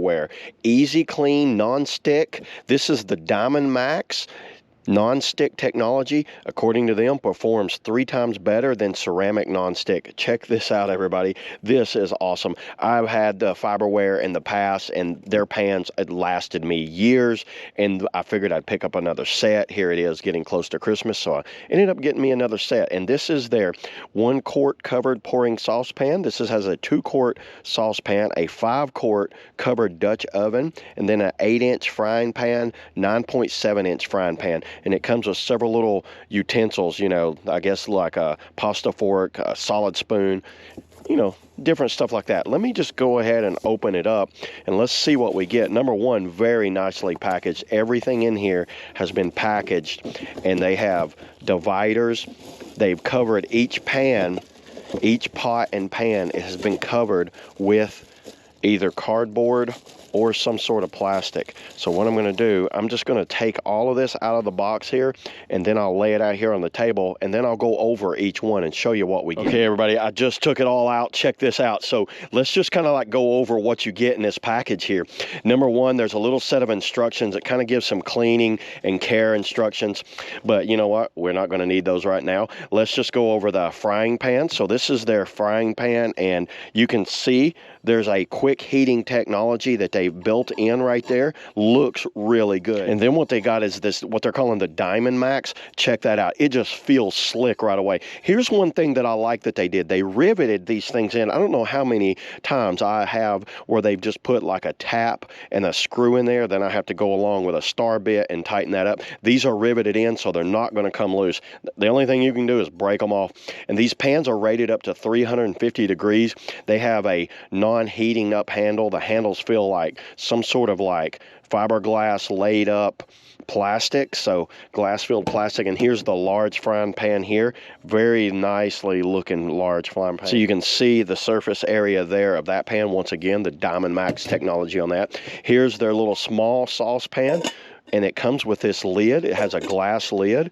Farberware. Easy clean, non-stick. This is the DiamondMax Nonstick technology, according to them, performs 3 times better than ceramic nonstick. Check this out, everybody. This is awesome. I've had the Farberware in the past, and their pans had lasted me years, and I figured I'd pick up another set. Here it is, getting close to Christmas, so I ended up getting me another set. And this is their 1-quart covered pouring saucepan. This has a 2-quart saucepan, a 5-quart covered Dutch oven, and then an 8-inch frying pan, 9.7-inch frying pan. And it comes with several little utensils, you know, I guess like a pasta fork, a solid spoon, you know, different stuff like that. Let me just go ahead and open it up and let's see what we get. Number one, very nicely packaged. Everything in here has been packaged, and they have dividers. They've covered each pan, each pot and pan. It has been covered with either cardboard or some sort of plastic. So what I'm going to do, I'm just going to take all of this out of the box here, and then I'll lay it out here on the table, and then I'll go over each one and show you what we get. Okay, everybody, I just took it all out. Check this out. So let's just kind of like go over what you get in this package here. Number one, there's a little set of instructions that kind of gives some cleaning and care instructions, but you know what? We're not going to need those right now. Let's just go over the frying pan. So this is their frying pan, and you can see there's a quick heating technology that they built in right there. Looks really good. And then what they got is this, what they're calling the DiamondMax. Check that out. It just feels slick right away. Here's one thing that I like that they did. They riveted these things in. I don't know how many times I have where they've just put like a tap and a screw in there. Then I have to go along with a star bit and tighten that up. These are riveted in, so they're not going to come loose. The only thing you can do is break them off. And these pans are rated up to 350 degrees. They have a non-heating up handle. The handles feel like some sort of like fiberglass laid up plastic, so glass filled plastic. And here's the large frying pan here, very nicely looking large frying pan. So you can see the surface area there of that pan. Once again, the DiamondMax technology on that. Here's their little small saucepan, and it comes with this lid. It has a glass lid,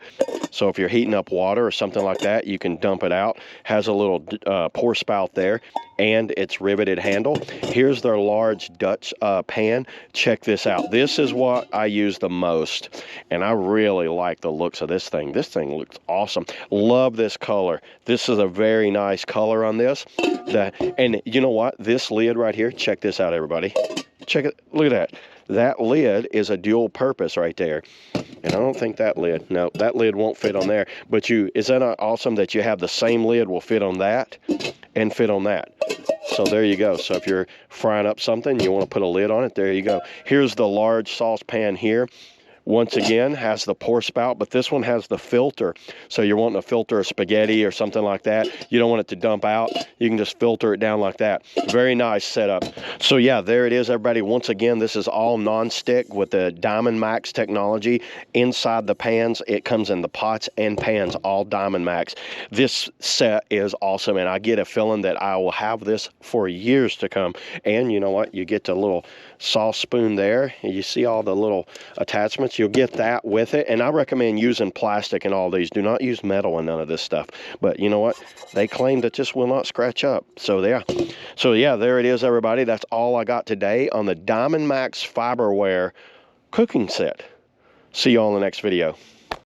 so if you're heating up water or something like that, you can dump it out. Has a little pour spout there, and it's riveted handle. Here's their large Dutch pan. Check this out. This is what I use the most, and I really like the looks of this thing. This thing looks awesome. Love this color. This is a very nice color on this. And you know what? This lid right here, check this out, everybody. Check it. Look at that. That lid is a dual purpose right there. And I don't think that lid, no, that lid won't fit on there. But is that not awesome that you have the same lid will fit on that and fit on that? So there you go. So if you're frying up something, you want to put a lid on it, there you go. Here's the large saucepan here. Once again, has the pour spout, but this one has the filter. So you're wanting to filter a spaghetti or something like that. You don't want it to dump out. You can just filter it down like that. Very nice setup. So yeah, there it is, everybody. Once again, this is all non-stick with the DiamondMax technology. Inside the pans, it comes in the pots and pans, all DiamondMax. This set is awesome, and I get a feeling that I will have this for years to come. And you know what? You get the little sauce spoon there, and you see all the little attachments. You'll get that with it, and I recommend using plastic in all these. Do not use metal in none of this stuff. But you know what? They claim that this will not scratch up. So yeah, there it is, everybody. That's all I got today on the DiamondMax Farberware cooking set. See you all in the next video.